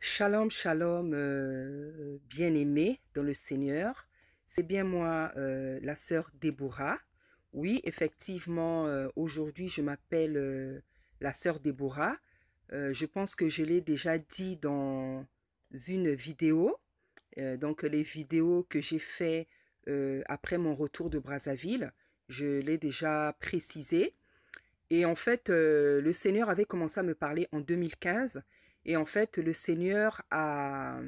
Shalom, shalom, bien-aimé dans le Seigneur. C'est bien moi, la sœur Déborah. Oui, effectivement, aujourd'hui, je m'appelle la sœur Déborah. Je pense que je l'ai déjà dit dans une vidéo. Donc, les vidéos que j'ai fait après mon retour de Brazzaville, je l'ai déjà précisé. Et en fait, le Seigneur avait commencé à me parler en 2015. Et en fait, le Seigneur a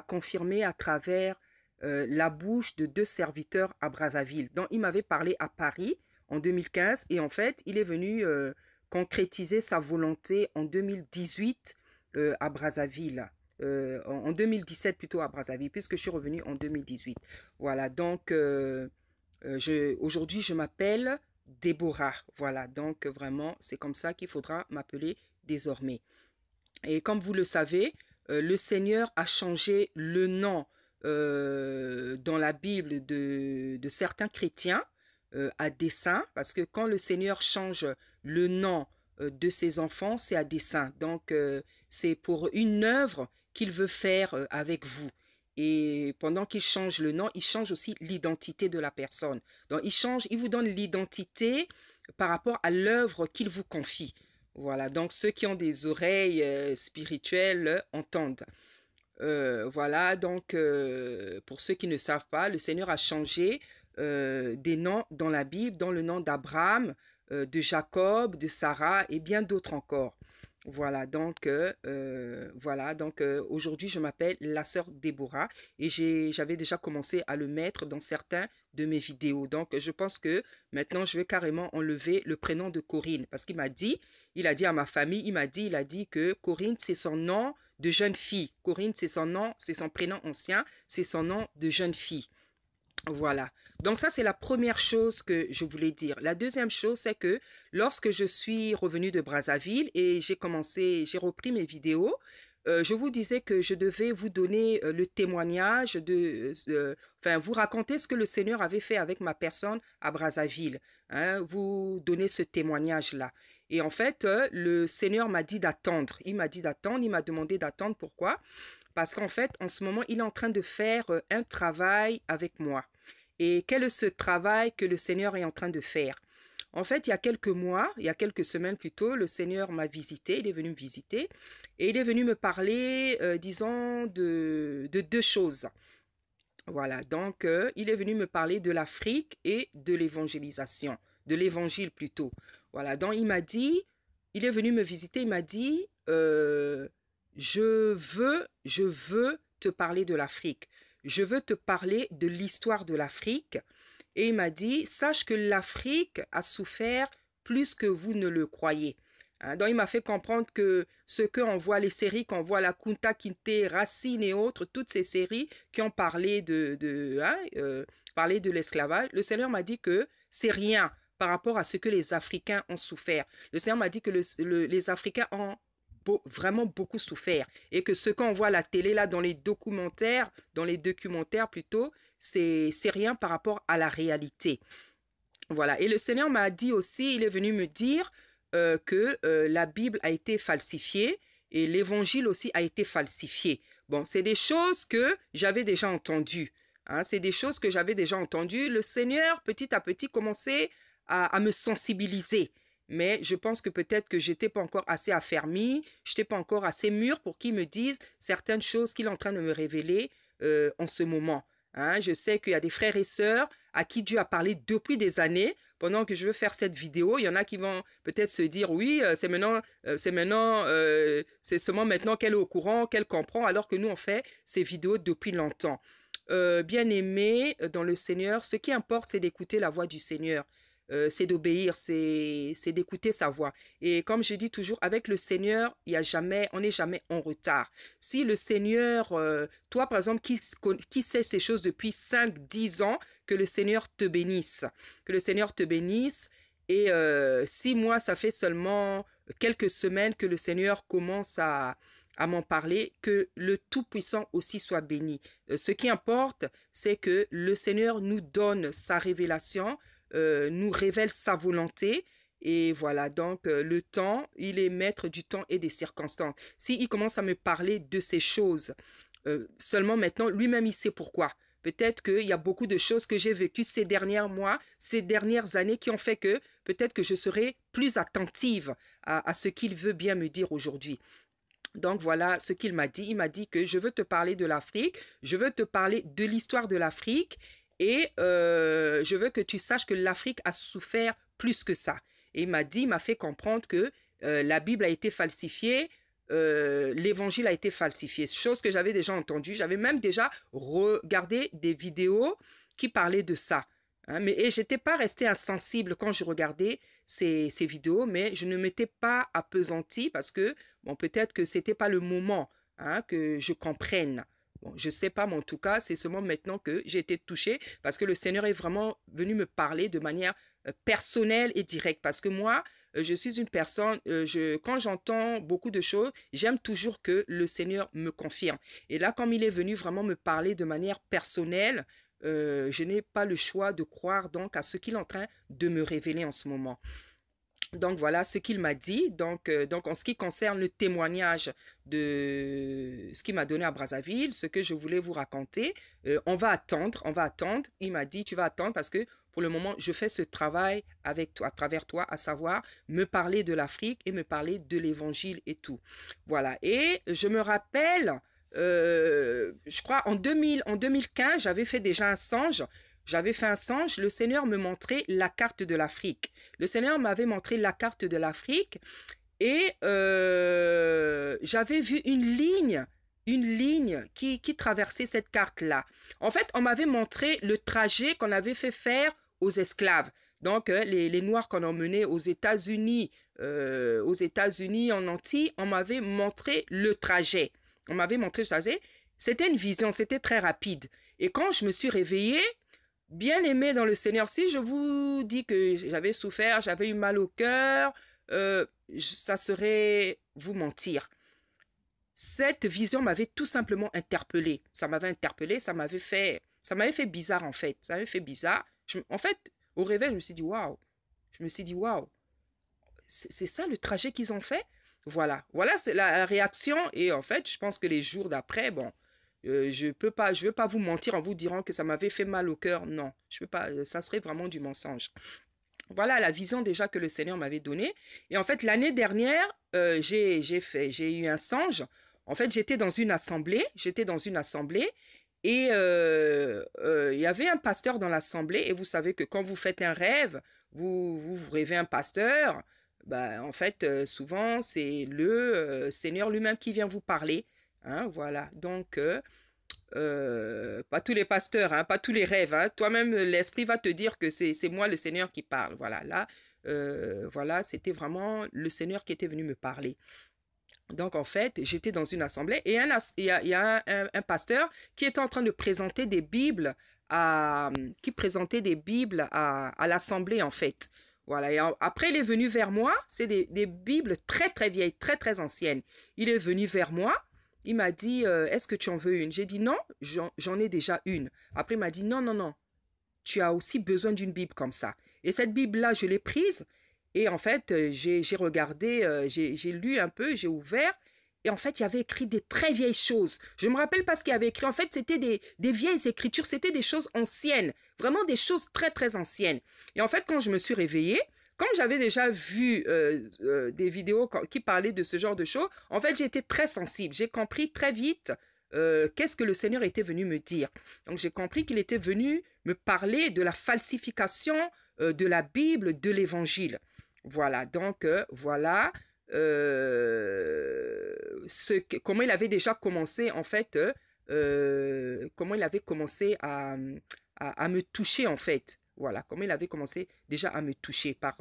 confirmé à travers la bouche de deux serviteurs à Brazzaville. Donc, il m'avait parlé à Paris en 2015. Et en fait, il est venu concrétiser sa volonté en 2018 à Brazzaville. En 2017 plutôt à Brazzaville, puisque je suis revenue en 2018. Voilà, donc aujourd'hui je m'appelle Déborah. Voilà, donc vraiment, c'est comme ça qu'il faudra m'appeler désormais. Et comme vous le savez, le Seigneur a changé le nom dans la Bible de certains chrétiens à dessein, parce que quand le Seigneur change le nom de ses enfants, c'est à dessein. Donc, c'est pour une œuvre qu'il veut faire avec vous. Et pendant qu'il change le nom, il change aussi l'identité de la personne. Donc, il vous donne l'identité par rapport à l'œuvre qu'il vous confie. Voilà, donc ceux qui ont des oreilles spirituelles entendent. Voilà, donc pour ceux qui ne savent pas, le Seigneur a changé des noms dans la Bible, dans le nom d'Abraham, de Jacob, de Sarah et bien d'autres encore. Voilà, donc aujourd'hui je m'appelle la sœur Déborah et j'avais déjà commencé à le mettre dans certains de mes vidéos. Donc je pense que maintenant je vais carrément enlever le prénom de Corinne parce il a dit à ma famille, il a dit que Corinne c'est son nom de jeune fille. Corinne c'est son nom, c'est son prénom ancien, c'est son nom de jeune fille. Voilà. Donc ça, c'est la première chose que je voulais dire. La deuxième chose, c'est que lorsque je suis revenue de Brazzaville et j'ai repris mes vidéos, je vous disais que je devais vous donner le témoignage enfin, vous raconter ce que le Seigneur avait fait avec ma personne à Brazzaville. Hein, vous donner ce témoignage-là. Et en fait, le Seigneur m'a dit d'attendre. Il m'a dit d'attendre, il m'a demandé d'attendre. Pourquoi? Parce qu'en fait, en ce moment, il est en train de faire un travail avec moi. Et quel est ce travail que le Seigneur est en train de faire? En fait, il y a quelques mois, il y a quelques semaines plutôt, le Seigneur m'a visité, il est venu me visiter et il est venu me parler, disons, de deux choses. Voilà, donc il est venu me parler de l'Afrique et de l'évangélisation, de l'évangile plutôt. Voilà, donc il est venu me visiter, il m'a dit, je veux te parler de l'Afrique. Je veux te parler de l'histoire de l'Afrique. Et il m'a dit, sache que l'Afrique a souffert plus que vous ne le croyez. Hein, donc il m'a fait comprendre que ce qu'on voit, les séries qu'on voit, la Kunta Kinte, Racine et autres, toutes ces séries qui ont parlé parlé de l'esclavage, le Seigneur m'a dit que c'est rien par rapport à ce que les Africains ont souffert. Le Seigneur m'a dit que les Africains ont vraiment beaucoup souffert et que ce qu'on voit à la télé là dans les documentaires plutôt, c'est rien par rapport à la réalité. Voilà. Et le Seigneur m'a dit aussi, il est venu me dire que la Bible a été falsifiée et l'Évangile aussi a été falsifié. Bon, c'est des choses que j'avais déjà entendues. Hein, c'est des choses que j'avais déjà entendues. Le Seigneur, petit à petit, commençait à me sensibiliser. Mais je pense que peut-être que j'étais pas encore assez affermie, j'étais pas encore assez mûre pour qu'il me dise certaines choses qu'il est en train de me révéler en ce moment. Hein, je sais qu'il y a des frères et sœurs à qui Dieu a parlé depuis des années. Pendant que je veux faire cette vidéo, il y en a qui vont peut-être se dire oui, c'est seulement maintenant qu'elle est au courant, qu'elle comprend, alors que nous on fait ces vidéos depuis longtemps. Bien aimé dans le Seigneur, ce qui importe, c'est d'écouter la voix du Seigneur. C'est d'obéir, c'est d'écouter sa voix. Et comme je dis toujours, avec le Seigneur, on n'est jamais en retard. Si le Seigneur, toi par exemple, qui sait ces choses depuis 5, 10 ans, que le Seigneur te bénisse. Que le Seigneur te bénisse. Et 6 mois, ça fait seulement quelques semaines que le Seigneur commence à m'en parler, que le Tout-Puissant aussi soit béni. Ce qui importe, c'est que le Seigneur nous donne sa révélation, nous révèle sa volonté Et voilà, donc le temps, il est maître du temps et des circonstances. S'il commence à me parler de ces choses, seulement maintenant, lui-même, il sait pourquoi. Peut-être qu'il y a beaucoup de choses que j'ai vécues ces derniers mois, ces dernières années qui ont fait que peut-être que je serai plus attentive à ce qu'il veut bien me dire aujourd'hui. Donc voilà ce qu'il m'a dit. Il m'a dit que je veux te parler de l'Afrique, je veux te parler de l'histoire de l'Afrique et je veux que tu saches que l'Afrique a souffert plus que ça. Et il m'a dit, il m'a fait comprendre que la Bible a été falsifiée, l'évangile a été falsifié, chose que j'avais déjà entendue. J'avais même déjà regardé des vidéos qui parlaient de ça. Hein, et j'étais pas restée insensible quand je regardais ces vidéos, mais je ne m'étais pas appesantie parce que, bon, peut-être que c'était pas le moment hein, que je comprenne. Bon, je sais pas, mais en tout cas, c'est seulement maintenant que j'ai été touchée parce que le Seigneur est vraiment venu me parler de manière personnelle et directe. Parce que moi, je suis une personne, quand j'entends beaucoup de choses, j'aime toujours que le Seigneur me confirme. Et là, comme il est venu vraiment me parler de manière personnelle, je n'ai pas le choix de croire donc à ce qu'il est en train de me révéler en ce moment. Donc voilà ce qu'il m'a dit. Donc en ce qui concerne le témoignage de ce qu'il m'a donné à Brazzaville, ce que je voulais vous raconter, on va attendre, on va attendre. Il m'a dit, tu vas attendre parce que pour le moment, je fais ce travail avec toi, à travers toi, à savoir me parler de l'Afrique et me parler de l'évangile et tout. Voilà. Et je me rappelle, je crois en 2015, j'avais fait déjà un songe. J'avais fait un songe, le Seigneur me montrait la carte de l'Afrique. Le Seigneur m'avait montré la carte de l'Afrique et j'avais vu une ligne qui traversait cette carte-là. En fait, on m'avait montré le trajet qu'on avait fait faire aux esclaves. Donc, les Noirs qu'on a emmenés aux États-Unis, en Antilles, on m'avait montré le trajet. On m'avait montré le trajet. C'était une vision, c'était très rapide. Et quand je me suis réveillée, bien-aimé dans le Seigneur, si je vous dis que j'avais souffert, j'avais eu mal au cœur, ça serait vous mentir. Cette vision m'avait tout simplement interpellé. Ça m'avait interpellé, ça m'avait fait bizarre en fait. Ça m'avait fait bizarre. En fait, au réveil, je me suis dit waouh. Je me suis dit waouh. C'est ça le trajet qu'ils ont fait? Voilà, c'est la réaction. Et en fait, je pense que les jours d'après, bon, je veux pas vous mentir en vous disant que ça m'avait fait mal au cœur. Non, je peux pas. Ça serait vraiment du mensonge. Voilà la vision déjà que le Seigneur m'avait donnée. Et en fait, l'année dernière, j'ai eu un songe. En fait, j'étais dans une assemblée et il y avait un pasteur dans l'assemblée. Et vous savez que quand vous faites un rêve, vous rêvez un pasteur. Bah, en fait, souvent, c'est le Seigneur lui-même qui vient vous parler. Hein, voilà. Donc, pas tous les pasteurs, hein, pas tous les rêves. Hein. Toi-même, l'esprit va te dire que c'est moi le Seigneur qui parle. Voilà, là, voilà, c'était vraiment le Seigneur qui était venu me parler. Donc, en fait, j'étais dans une assemblée et il y a un pasteur qui était en train de présenter des Bibles qui présentait des Bibles à l'assemblée, en fait. Voilà, et après, il est venu vers moi. C'est des Bibles très, très vieilles, très, très anciennes. Il est venu vers moi. Il m'a dit, est-ce que tu en veux une? J'ai dit non, j'en ai déjà une. Après, il m'a dit, non, non, non, tu as aussi besoin d'une Bible comme ça. Et cette Bible-là, je l'ai prise. Et en fait, j'ai regardé, j'ai lu un peu, j'ai ouvert. Et en fait, il y avait écrit des très vieilles choses. Je me rappelle pas ce qu'il y avait écrit. En fait, c'était des vieilles écritures. C'était des choses anciennes. Vraiment des choses très, très anciennes. Et en fait, quand je me suis réveillée, comme j'avais déjà vu des vidéos qui parlaient de ce genre de choses, en fait, j'ai été très sensible. J'ai compris très vite qu'est-ce que le Seigneur était venu me dire. Donc, j'ai compris qu'il était venu me parler de la falsification de la Bible, de l'Évangile. Voilà, donc voilà comment il avait déjà commencé, en fait, comment il avait commencé à me toucher, en fait. Voilà, comment il avait commencé déjà à me toucher par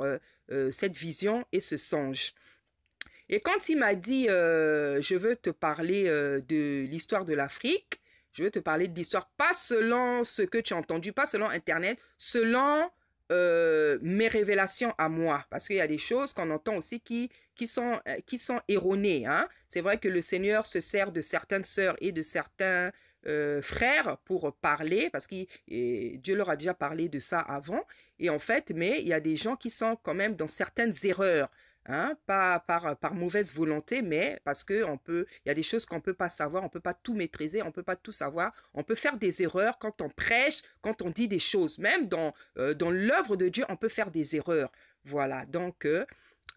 cette vision et ce songe. Et quand il m'a dit, je veux te parler de l'histoire de l'Afrique, je veux te parler de l'histoire, pas selon ce que tu as entendu, pas selon Internet, selon mes révélations à moi. Parce qu'il y a des choses qu'on entend aussi qui sont erronées. Hein? C'est vrai que le Seigneur se sert de certaines sœurs et de certains frères pour parler, parce que Dieu leur a déjà parlé de ça avant. Et en fait, mais il y a des gens qui sont quand même dans certaines erreurs. Hein, pas par mauvaise volonté, mais parce que il y a des choses qu'on ne peut pas savoir, on ne peut pas tout maîtriser, on ne peut pas tout savoir. On peut faire des erreurs quand on prêche, quand on dit des choses. Même dans l'œuvre de Dieu, on peut faire des erreurs. Voilà, donc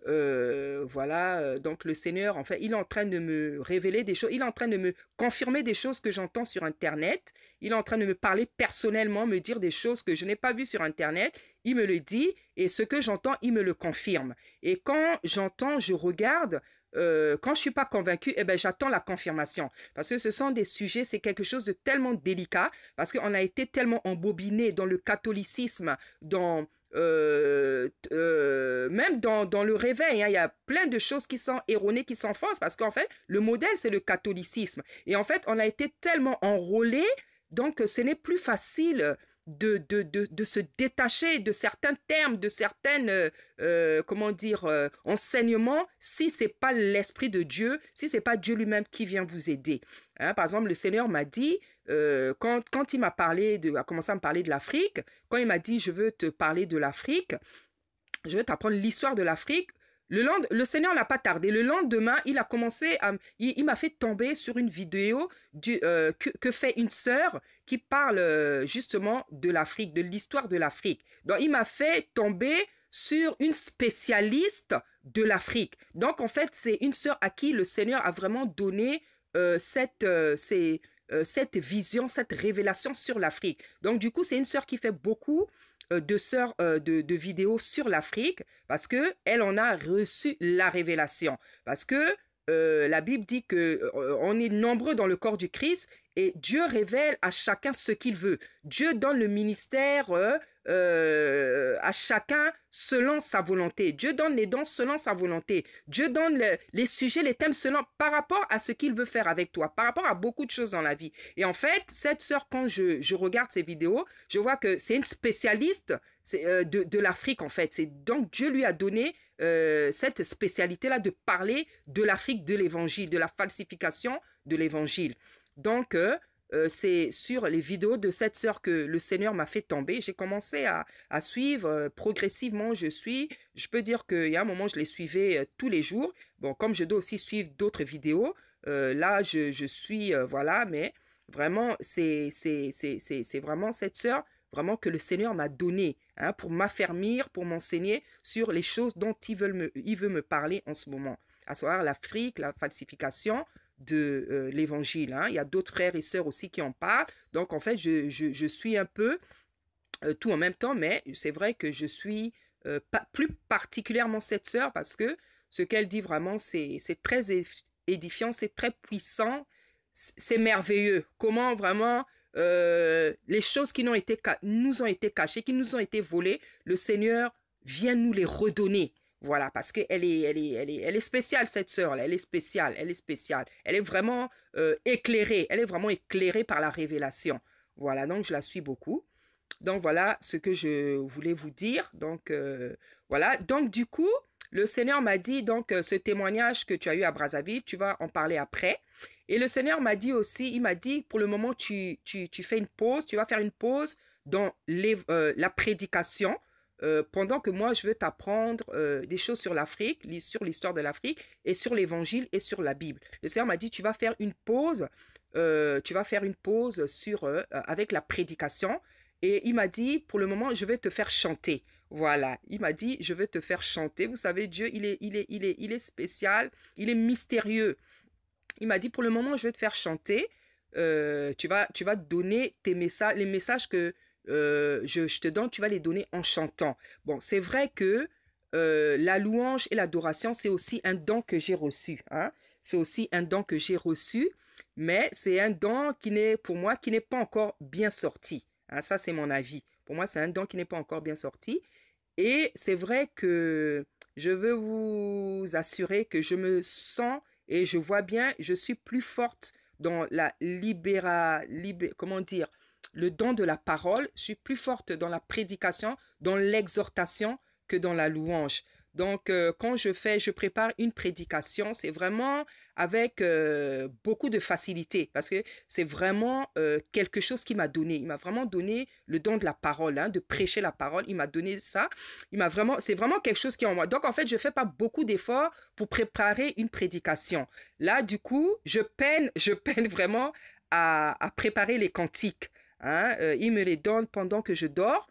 donc le Seigneur, en fait, il est en train de me révéler des choses, il est en train de me confirmer des choses que j'entends sur Internet, il est en train de me parler personnellement, me dire des choses que je n'ai pas vues sur Internet, il me le dit, et ce que j'entends, il me le confirme. Et quand j'entends, je regarde, quand je suis pas convaincue, eh ben, j'attends la confirmation. Parce que ce sont des sujets, c'est quelque chose de tellement délicat, parce qu'on a été tellement embobiné dans le catholicisme, même dans le réveil, hein, il y a plein de choses qui sont erronées, qui sont fausses, parce qu'en fait, le modèle, c'est le catholicisme. Et en fait, on a été tellement enrôlé, donc ce n'est plus facile de se détacher de certains termes, de certaines, comment dire, enseignements, si ce n'est pas l'Esprit de Dieu, si ce n'est pas Dieu lui-même qui vient vous aider. Hein, par exemple, le Seigneur m'a dit, quand il m'a a commencé à me parler de l'Afrique, quand il m'a dit, je veux te parler de l'Afrique, je veux t'apprendre l'histoire de l'Afrique, le Seigneur n'a pas tardé. Le lendemain, il m'a fait tomber sur une vidéo que fait une sœur qui parle justement de l'Afrique, de l'histoire de l'Afrique. Donc, il m'a fait tomber sur une spécialiste de l'Afrique. Donc, en fait, c'est une sœur à qui le Seigneur a vraiment donné cette vision, cette révélation sur l'Afrique. Donc, du coup, c'est une sœur qui fait beaucoup de vidéos sur l'Afrique parce qu'elle en a reçu la révélation. Parce que la Bible dit qu'on est nombreux dans le corps du Christ et Dieu révèle à chacun ce qu'il veut. Dieu donne le ministère à chacun selon sa volonté. Dieu donne les dons selon sa volonté. Dieu donne les sujets, les thèmes selon par rapport à ce qu'il veut faire avec toi, par rapport à beaucoup de choses dans la vie. Et en fait, cette sœur, quand je regarde ces vidéos, je vois que c'est une spécialiste de l'Afrique en fait. Donc Dieu lui a donné cette spécialité-là de parler de l'Afrique, de l'évangile, de la falsification de l'évangile. Donc, c'est sur les vidéos de cette sœur que le Seigneur m'a fait tomber. J'ai commencé à suivre progressivement. Je peux dire qu'il y a un moment, je les suivais tous les jours. Bon, comme je dois aussi suivre d'autres vidéos, là, je suis, voilà, mais vraiment, c'est vraiment cette sœur vraiment que le Seigneur m'a donné hein, pour m'affermir, pour m'enseigner sur les choses dont il veut me parler en ce moment. À savoir l'Afrique, la falsification de l'évangile. Hein. Il y a d'autres frères et sœurs aussi qui en parlent. Donc, en fait, je suis un peu tout en même temps, mais c'est vrai que je suis plus particulièrement cette sœur parce que ce qu'elle dit vraiment, c'est très édifiant, c'est très puissant, c'est merveilleux. Comment vraiment les choses qui nous ont été cachées, qui nous ont été volées, le Seigneur vient nous les redonner. Voilà, parce qu'elle est spéciale, cette sœur-là. Elle est spéciale, elle est spéciale. Elle est vraiment éclairée. Elle est vraiment éclairée par la révélation. Voilà, donc je la suis beaucoup. Donc voilà ce que je voulais vous dire. Donc voilà, donc du coup, le Seigneur m'a dit, donc ce témoignage que tu as eu à Brazzaville, tu vas en parler après. Et le Seigneur m'a dit aussi, il m'a dit, pour le moment, tu fais une pause, tu vas faire une pause dans la prédication, pendant que moi, je veux t'apprendre des choses sur l'Afrique, sur l'histoire de l'Afrique, et sur l'Évangile et sur la Bible. Le Seigneur m'a dit, tu vas faire une pause avec la prédication. Et il m'a dit, pour le moment, je vais te faire chanter. Voilà, il m'a dit, je vais te faire chanter. Vous savez, Dieu, il est spécial, il est mystérieux. Il m'a dit, pour le moment, je vais te faire chanter. Tu vas donner tes messages, les messages que je te donne, tu vas les donner en chantant. Bon, c'est vrai que la louange et l'adoration, c'est aussi un don que j'ai reçu. Hein? C'est aussi un don que j'ai reçu, mais c'est un don pour moi, qui n'est pas encore bien sorti. Hein? Ça, c'est mon avis. Pour moi, c'est un don qui n'est pas encore bien sorti. Et c'est vrai que je veux vous assurer que je me sens et je vois bien, je suis plus forte dans comment dire, le don de la parole. Je suis plus forte dans la prédication, dans l'exhortation que dans la louange. Donc, quand je prépare une prédication, c'est vraiment avec beaucoup de facilité parce que c'est vraiment quelque chose qu'il m'a donné. Il m'a vraiment donné le don de la parole, hein, de prêcher la parole. Il m'a donné ça. C'est vraiment quelque chose qui est en moi. Donc, en fait, je fais pas beaucoup d'efforts pour préparer une prédication. Là, du coup, je peine vraiment à préparer les cantiques. Hein. Il me les donne pendant que je dors,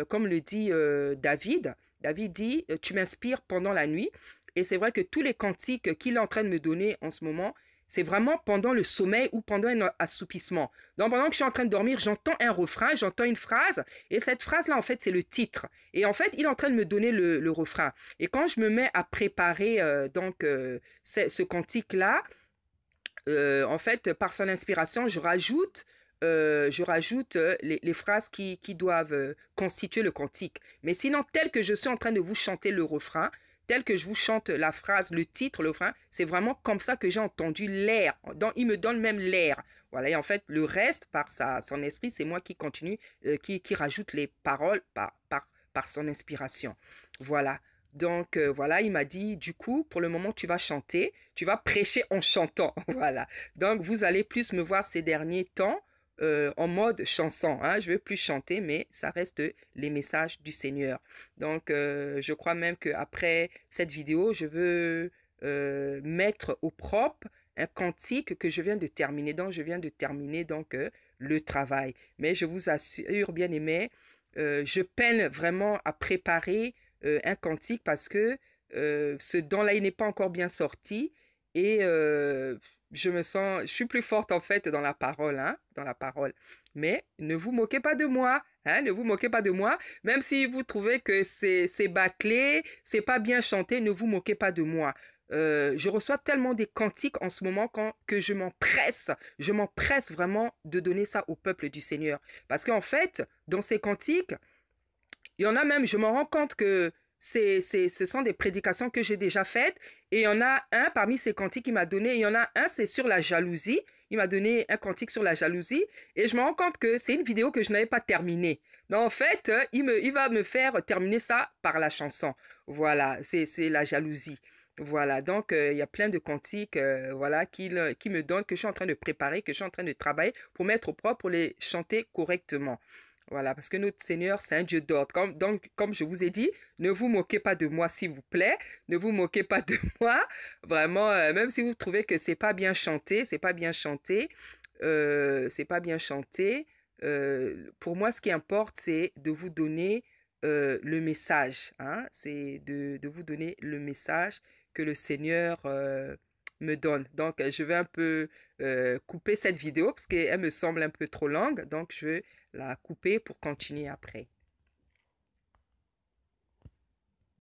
comme le dit David. David dit, tu m'inspires pendant la nuit. Et c'est vrai que tous les cantiques qu'il est en train de me donner en ce moment, c'est vraiment pendant le sommeil ou pendant un assoupissement. Donc pendant que je suis en train de dormir, j'entends un refrain, j'entends une phrase, et cette phrase-là, en fait, c'est le titre. Et en fait, il est en train de me donner le refrain. Et quand je me mets à préparer ce cantique-là, en fait, par son inspiration, je rajoute les phrases qui doivent constituer le cantique. Mais sinon, tel que je suis en train de vous chanter le refrain, tel que je vous chante la phrase, le titre, le refrain, c'est vraiment comme ça que j'ai entendu l'air. Il me donne même l'air. Voilà, et en fait, le reste, par son esprit, c'est moi qui continue, qui rajoute les paroles par son inspiration. Voilà. Donc, voilà, il m'a dit, du coup, pour le moment, tu vas chanter, tu vas prêcher en chantant. Voilà. Donc, vous allez plus me voir ces derniers temps en mode chanson. Hein. Je ne vais plus chanter, mais ça reste les messages du Seigneur. Donc, je crois même qu'après cette vidéo, je veux mettre au propre un cantique que je viens de terminer. Donc, je viens de terminer donc, le travail. Mais je vous assure, bien aimé, je peine vraiment à préparer un cantique parce que ce don-là, il n'est pas encore bien sorti et je suis plus forte en fait dans la parole, hein, dans la parole. Mais ne vous moquez pas de moi, hein, ne vous moquez pas de moi. Même si vous trouvez que c'est bâclé, c'est pas bien chanté, ne vous moquez pas de moi. Je reçois tellement des cantiques en ce moment que je m'empresse vraiment de donner ça au peuple du Seigneur. Parce qu'en fait, dans ces cantiques, il y en a même, je me rends compte que ce sont des prédications que j'ai déjà faites. Et il y en a un parmi ces cantiques qu'il m'a donné. Il y en a un, c'est sur la jalousie. Il m'a donné un cantique sur la jalousie. Et je me rends compte que c'est une vidéo que je n'avais pas terminée. Donc en fait, il va me faire terminer ça par la chanson. Voilà, c'est la jalousie. Voilà, donc il y a plein de cantiques voilà, qui me donnent, que je suis en train de préparer, que je suis en train de travailler pour mettre au propre, pour les chanter correctement. Voilà, parce que notre Seigneur, c'est un Dieu d'ordre. Donc, comme je vous ai dit, ne vous moquez pas de moi, s'il vous plaît. Ne vous moquez pas de moi. Vraiment, même si vous trouvez que c'est pas bien chanté, c'est pas bien chanté, c'est pas bien chanté. Pour moi, ce qui importe, c'est de vous donner le message. Hein? C'est de vous donner le message que le Seigneur me donne. Donc, je vais un peu couper cette vidéo parce qu'elle me semble un peu trop longue. Donc, je vais la couper pour continuer après.